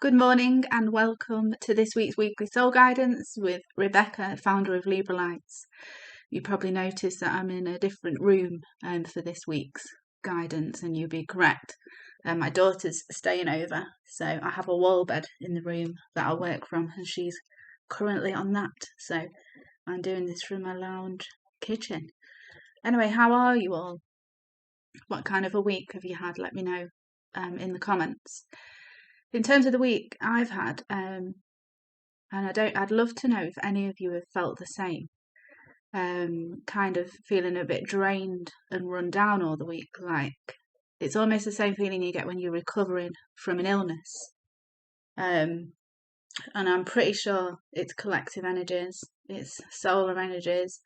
Good morning and welcome to this week's weekly soul guidance with Rebecca, founder of Libra Lights. You probably noticed that I'm in a different room for this week's guidance, and you'll be correct. My daughter's staying over, so I have a wall bed in the room that I work from, and she's currently on that. So I'm doing this from my lounge kitchen. Anyway, how are you all? What kind of a week have you had? Let me know in the comments. In terms of the week I've had, and I'd love to know if any of you have felt the same, kind of feeling a bit drained and run down all the week. Like it's almost the same feeling you get when you're recovering from an illness. And I'm pretty sure it's collective energies, it's solar energies,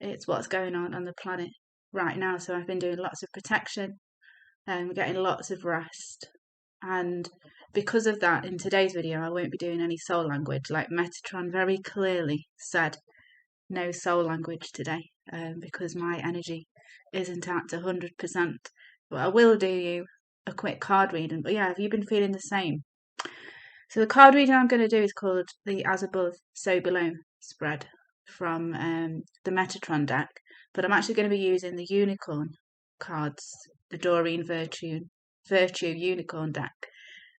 it's what's going on the planet right now. So I've been doing lots of protection and getting lots of rest. And because of that, in today's video, I won't be doing any soul language. Like Metatron very clearly said, no soul language today, because my energy isn't at 100%. But I will do you a quick card reading. But yeah, have you been feeling the same? So the card reading I'm going to do is called the As Above, So Below spread from the Metatron deck. But I'm actually going to be using the unicorn cards, the Doreen Virtue unicorn deck,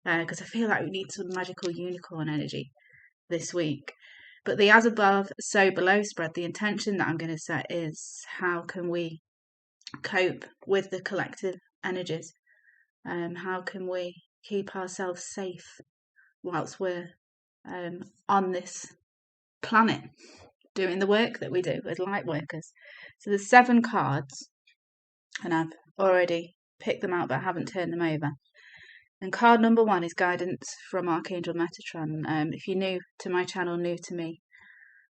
because I feel like we need some magical unicorn energy this week. But the As Above, So Below spread, the intention that I'm going to set is how can we cope with the collective energies? How can we keep ourselves safe whilst we're on this planet doing the work that we do as light workers? So there's 7 cards, and I've already picked them out, but I haven't turned them over. And card number 1 is guidance from Archangel Metatron. If you're new to my channel, new to me,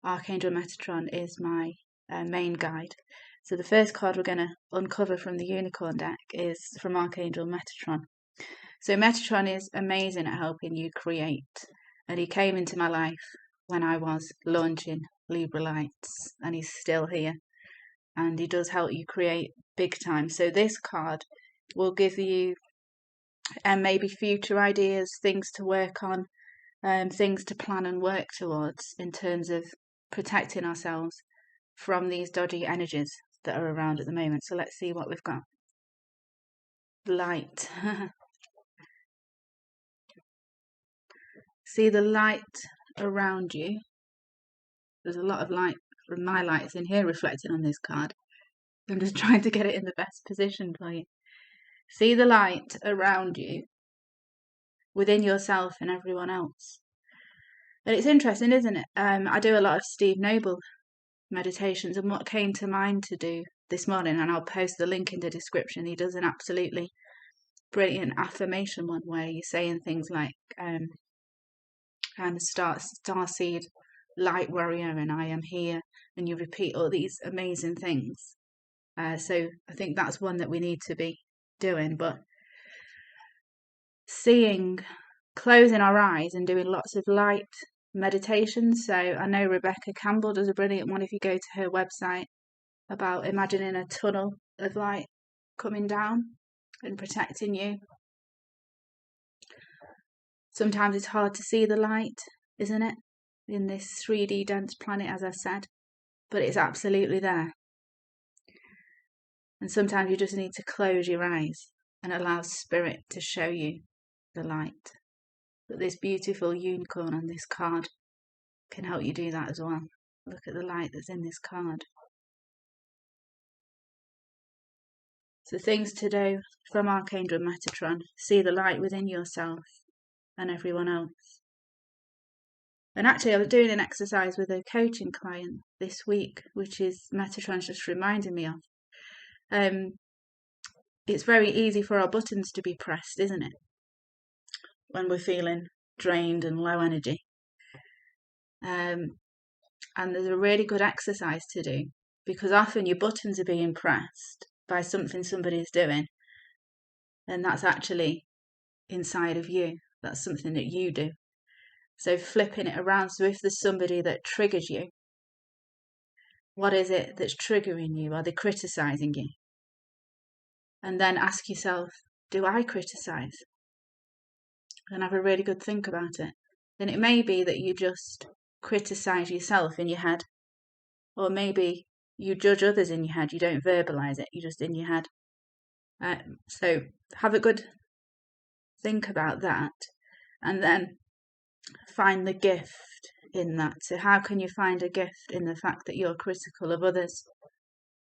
Archangel Metatron is my main guide. So the first card we're going to uncover from the unicorn deck is from Archangel Metatron. So Metatron is amazing at helping you create, and he came into my life when I was launching Libra Lights, and he's still here, and he does help you create big time. So this card will give you maybe future ideas, things to work on, things to plan and work towards in terms of protecting ourselves from these dodgy energies that are around at the moment. So let's see what we've got. Light. See the light around you. There's a lot of light from my lights in here reflecting on this card. I'm just trying to get it in the best position for you. See the light around you, within yourself and everyone else. And it's interesting, isn't it? I do a lot of Steve Noble meditations, and what came to mind to do this morning, and I'll post the link in the description, he does an absolutely brilliant affirmation one where you're saying things like I'm a starseed light warrior and I am here, and you repeat all these amazing things. So I think that's one that we need to be doing. But closing our eyes and doing lots of light meditation. So I know Rebecca Campbell does a brilliant one if you go to her website about imagining a tunnel of light coming down and protecting you. Sometimes it's hard to see the light, isn't it, in this 3D dense planet, as I said, but it's absolutely there. And sometimes you just need to close your eyes and allow spirit to show you the light. But this beautiful unicorn on this card can help you do that as well. Look at the light that's in this card. So things to do from Archangel Metatron. See the light within yourself and everyone else. And actually I was doing an exercise with a coaching client this week, which is Metatron's just reminding me of. It's very easy for our buttons to be pressed, isn't it? When we're feeling drained and low energy. And there's a really good exercise to do, because often your buttons are being pressed by something somebody's doing, and that's actually inside of you. That's something that you do. So flipping it around, so if there's somebody that triggers you, what is it that's triggering you? Are they criticizing you? And then ask yourself, do I criticize? and have a really good think about it, then it may be that you just criticize yourself in your head, or maybe you judge others in your head. You don't verbalize it, you're just in your head. So have a good think about that, and then find the gift in that. So how can you find a gift in the fact that you're critical of others?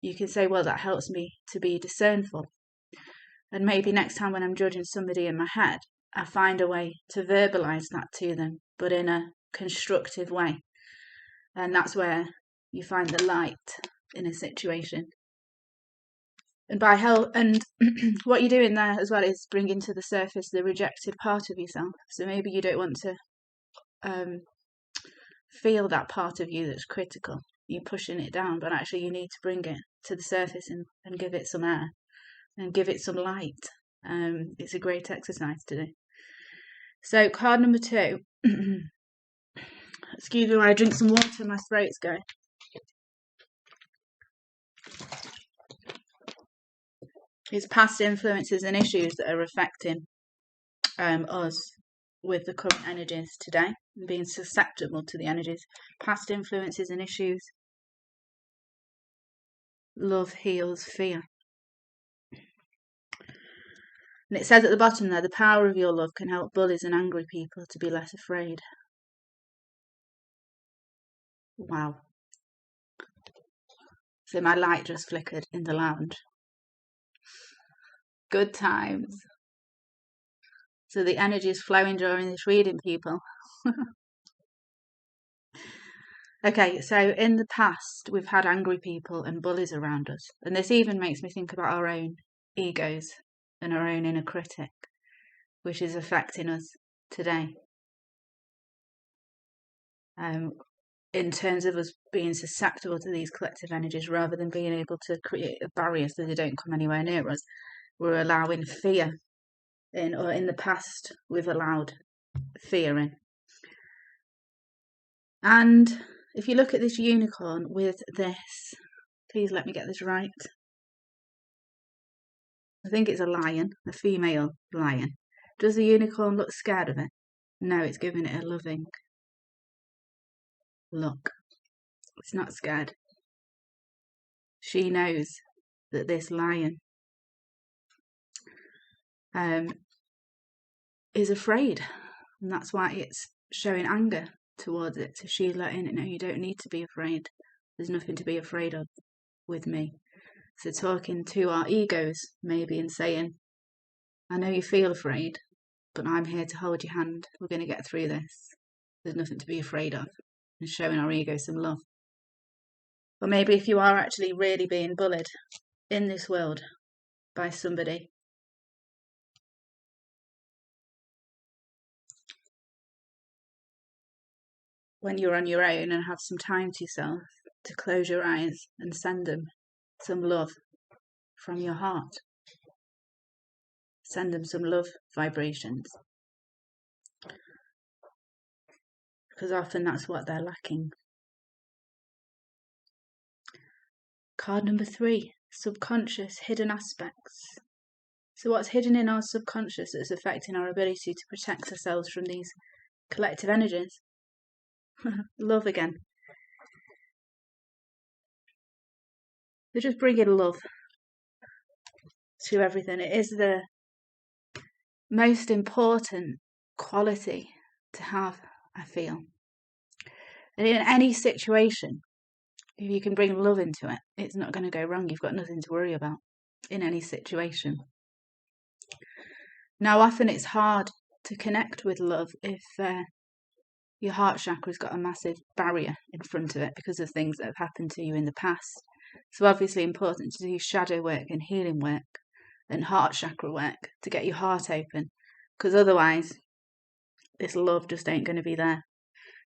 You can say, well, that helps me to be discernful. And maybe next time when I'm judging somebody in my head, I find a way to verbalise that to them, but in a constructive way. And that's where you find the light in a situation. And by help, and what you're doing there as well is bringing to the surface the rejected part of yourself. So maybe you don't want to feel that part of you that's critical. You're pushing it down, but actually you need to bring it to the surface and give it some air and give it some light. It's a great exercise to do. So card number 2. Excuse me while I drink some water, my throat's going. It's past influences and issues that are affecting us with the current energies today, and being susceptible to the energies. Past influences and issues. Love heals fear. And it says at the bottom there, the power of your love can help bullies and angry people to be less afraid. Wow. So my light just flickered in the lounge. Good times. So the energy is flowing during this reading, people. Okay, so in the past, we've had angry people and bullies around us. And this even makes me think about our own egos and our own inner critic, which is affecting us today. In terms of us being susceptible to these collective energies, rather than being able to create a barrier so they don't come anywhere near us, we're allowing fear in, or in the past, we've allowed fear in. And if you look at this unicorn with this, please let me get this right. I think it's a lion, a female lion. Does the unicorn look scared of it? No, it's giving it a loving look. It's not scared. She knows that this lion is afraid, and that's why it's showing anger towards it. So she's letting it know, you don't need to be afraid. There's nothing to be afraid of with me. So talking to our egos maybe and saying, I know you feel afraid, but I'm here to hold your hand. We're going to get through this. There's nothing to be afraid of. And showing our ego some love. Or maybe if you are actually really being bullied in this world by somebody, when you're on your own and have some time to yourself, to close your eyes and send them some love from your heart. Send them some love vibrations. Because often that's what they're lacking. Card number 3, subconscious hidden aspects. So what's hidden in our subconscious that's affecting our ability to protect ourselves from these collective energies? Love again. They're just bringing love to everything. It is the most important quality to have, I feel. And in any situation, if you can bring love into it, it's not going to go wrong. You've got nothing to worry about in any situation. Now, often it's hard to connect with love if your heart chakra's got a massive barrier in front of it because of things that have happened to you in the past. So obviously important to do shadow work and healing work and heart chakra work to get your heart open, because otherwise this love just ain't going to be there.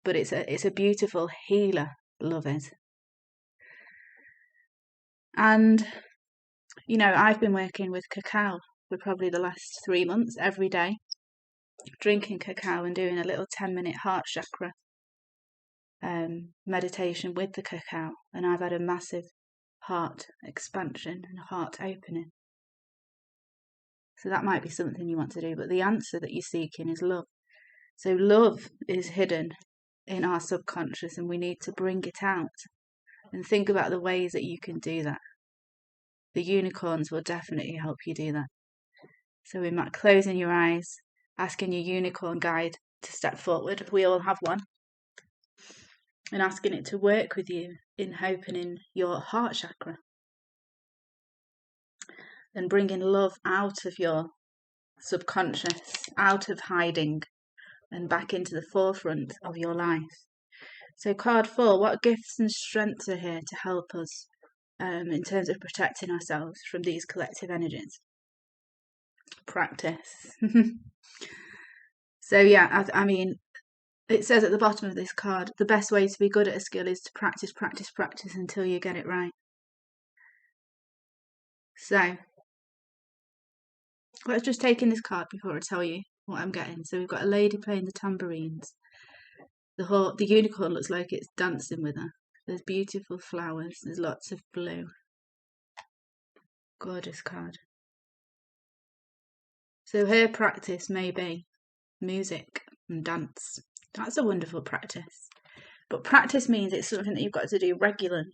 But it's a beautiful healer, love is. And, you know, I've been working with cacao for probably the last 3 months, every day, drinking cacao and doing a little 10-minute heart chakra meditation with the cacao. And I've had a massive heart expansion and heart opening. So that might be something you want to do, but the answer that you're seeking is love. So love is hidden in our subconscious, and we need to bring it out and think about the ways that you can do that. The unicorns will definitely help you do that. So in that, closing your eyes, asking your unicorn guide to step forward. We all have one. And asking it to work with you in opening your heart chakra. And bringing love out of your subconscious, out of hiding, and back into the forefront of your life. So card 4, what gifts and strengths are here to help us in terms of protecting ourselves from these collective energies? Practice. So yeah, I mean, it says at the bottom of this card, the best way to be good at a skill is to practice, practice, practice until you get it right. So let's just take in this card before I tell you what I'm getting. So we've got a lady playing the tambourines. The unicorn looks like it's dancing with her. There's beautiful flowers. There's lots of blue. Gorgeous card. So her practice may be music and dance. That's a wonderful practice. But practice means it's something that you've got to do regularly.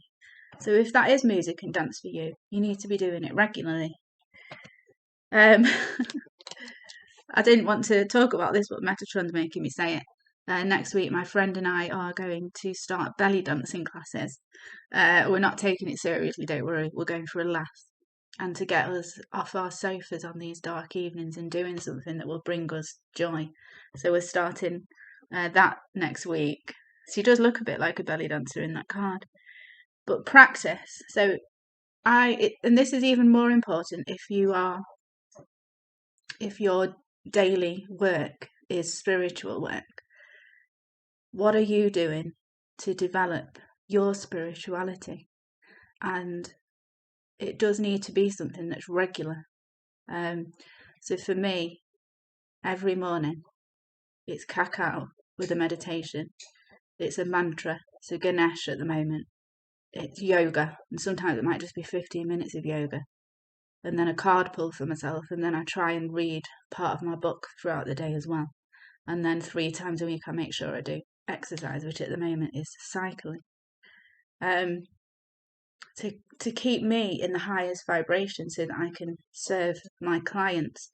So if that is music and dance for you, you need to be doing it regularly. I didn't want to talk about this, but Metatron's making me say it. Next week, my friend and I are going to start belly dancing classes. We're not taking it seriously, don't worry. We're going for a laugh. And to get us off our sofas on these dark evenings and doing something that will bring us joy. So we're starting that next week. She does look a bit like a belly dancer in that card. But practice. So and this is even more important if your daily work is spiritual work. What are you doing to develop your spirituality? And it does need to be something that's regular. So for me, every morning, it's cacao with a meditation. It's a mantra. So Ganesh at the moment. It's yoga. And sometimes it might just be 15 minutes of yoga. And then a card pull for myself. And then I try and read part of my book throughout the day as well. And then 3 times a week, I make sure I do exercise, which at the moment is cycling. To keep me in the highest vibration so that I can serve my clients.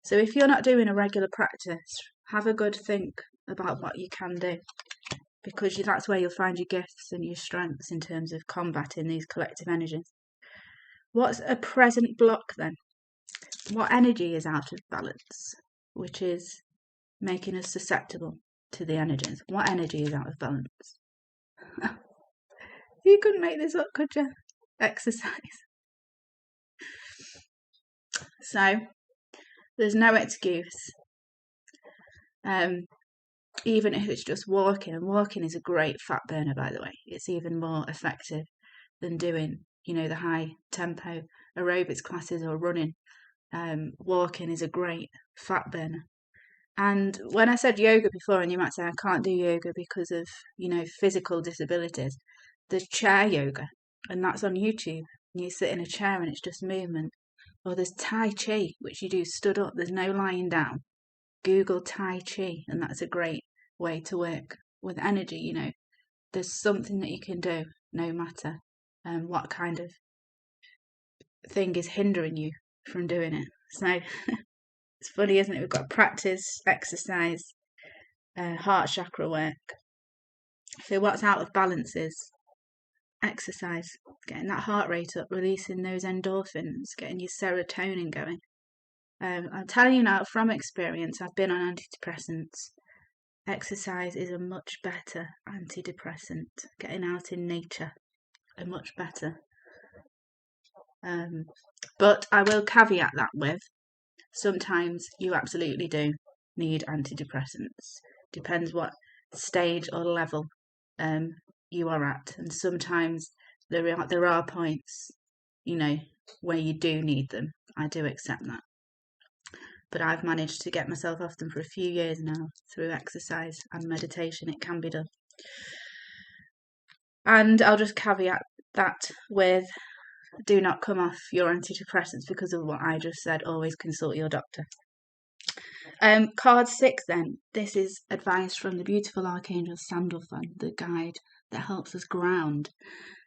So if you're not doing a regular practice, have a good think about what you can do, because that's where you'll find your gifts and your strengths in terms of combating these collective energies. What's a present block then? What energy is out of balance, which is making us susceptible to the energies? What energy is out of balance? You couldn't make this up, could you? Exercise. So there's no excuse. Even if it's just walking, and walking is a great fat burner, by the way. It's even more effective than doing, the high tempo aerobics classes or running. Walking is a great fat burner. And when I said yoga before, and you might say I can't do yoga because of, physical disabilities, there's chair yoga, and that's on YouTube. You sit in a chair and it's just movement. Or there's Tai Chi, which you do stood up. There's no lying down. Google Tai Chi, and that's a great way to work with energy. There's something that you can do, no matter what kind of thing is hindering you from doing it. So it's funny, isn't it? We've got practice, exercise, heart chakra work. So what's out of balance is exercise, getting that heart rate up, releasing those endorphins, getting your serotonin going. I'm telling you now from experience, I've been on antidepressants. Exercise is a much better antidepressant. Getting out in nature, a much better. But I will caveat that with, sometimes you absolutely do need antidepressants. Depends what stage or level you are at, and sometimes there are points, where you do need them. I do accept that. But I've managed to get myself off them for a few years now through exercise and meditation. It can be done. And I'll just caveat that with do not come off your antidepressants because of what I just said. Always consult your doctor. Card 6 then. This is advice from the beautiful Archangel Sandalphon, the guide that helps us ground.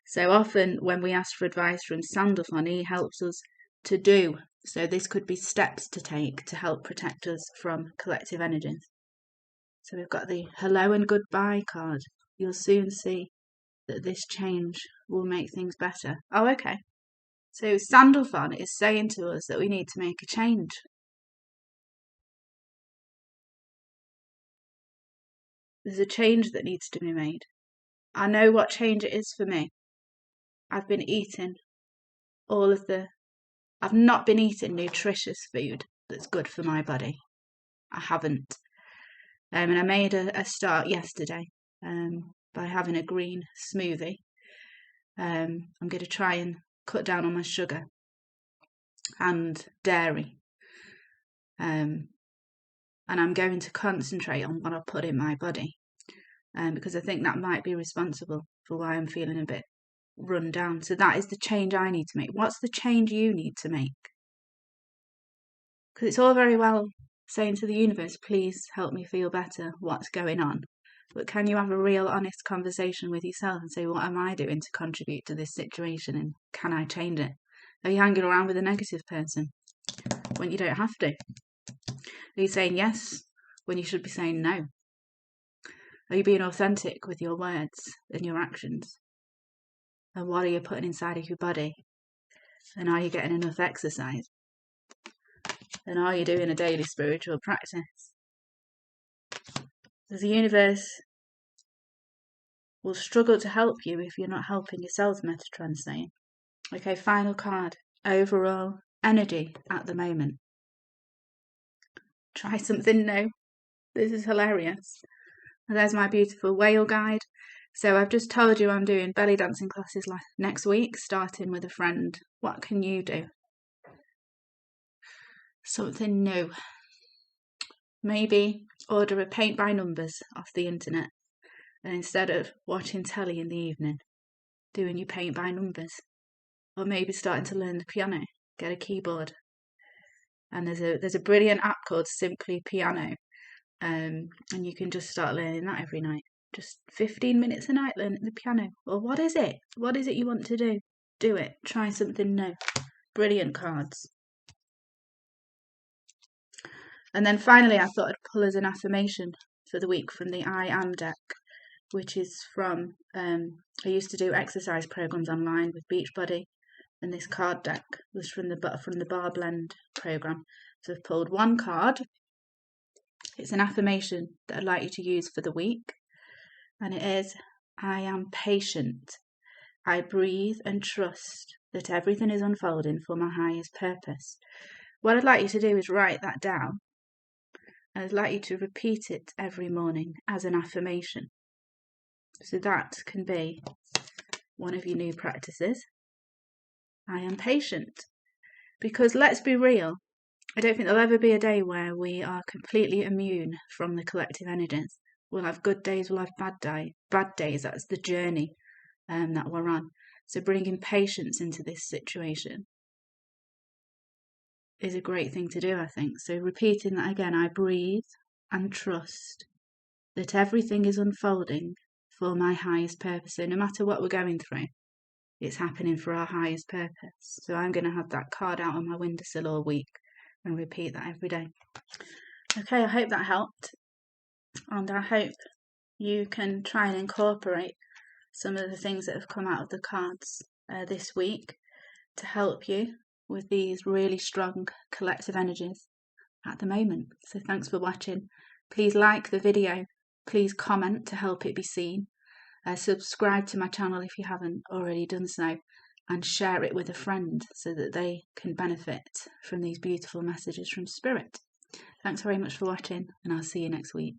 So often when we ask for advice from Sandalphon, he helps us to do. So this could be steps to take to help protect us from collective energies. So we've got the hello and goodbye card. You'll soon see that this change will make things better. Oh, okay. So Sandalphon is saying to us that we need to make a change. There's a change that needs to be made. I know what change it is for me. I've been eating I've not been eating nutritious food that's good for my body. I haven't. And I made a start yesterday by having a green smoothie. I'm going to try and cut down on my sugar and dairy. And I'm going to concentrate on what I put in my body. Because I think that might be responsible for why I'm feeling a bit run down. So that is the change I need to make. What's the change you need to make? Because it's all very well saying to the universe, please help me feel better, what's going on? But can you have a real honest conversation with yourself and say, what am I doing to contribute to this situation, and can I change it? Are you hanging around with a negative person when you don't have to? Are you saying yes when you should be saying no? Are you being authentic with your words and your actions? And what are you putting inside of your body? And are you getting enough exercise? And are you doing a daily spiritual practice? Because the universe will struggle to help you if you're not helping yourself, Metatron saying. Okay, final card. Overall energy at the moment. Try something new. This is hilarious. And there's my beautiful whale guide. So I've just told you I'm doing belly dancing classes next week, starting with a friend. What can you do? Something new. Maybe order a paint by numbers off the internet, and instead of watching telly in the evening, doing your paint by numbers. Or maybe starting to learn the piano, get a keyboard. And there's a brilliant app called Simply Piano, and you can just start learning that every night. Just 15 minutes a night learning the piano. Or what is it? What is it you want to do? Do it. Try something new. Brilliant cards. And then finally, I thought I'd pull as an affirmation for the week from the I Am deck, which is from, I used to do exercise programs online with Beachbody, and this card deck was from the Bar Blend program. So I've pulled one card. It's an affirmation that I'd like you to use for the week, and it is, I am patient. I breathe and trust that everything is unfolding for my highest purpose. What I'd like you to do is write that down, and I'd like you to repeat it every morning as an affirmation. So that can be one of your new practices. I am patient. Because let's be real, I don't think there'll ever be a day where we are completely immune from the collective energies. We'll have good days, we'll have bad days. That's the journey that we're on. So bringing patience into this situation is a great thing to do, I think. So repeating that again, I breathe and trust that everything is unfolding for my highest purpose. So no matter what we're going through, it's happening for our highest purpose. So I'm going to have that card out on my windowsill all week and repeat that every day. Okay, I hope that helped. And I hope you can try and incorporate some of the things that have come out of the cards this week to help you with these really strong collective energies at the moment. So thanks for watching. Please like the video. Please comment to help it be seen. Subscribe to my channel if you haven't already done so, and share it with a friend so that they can benefit from these beautiful messages from Spirit. Thanks very much for watching, and I'll see you next week.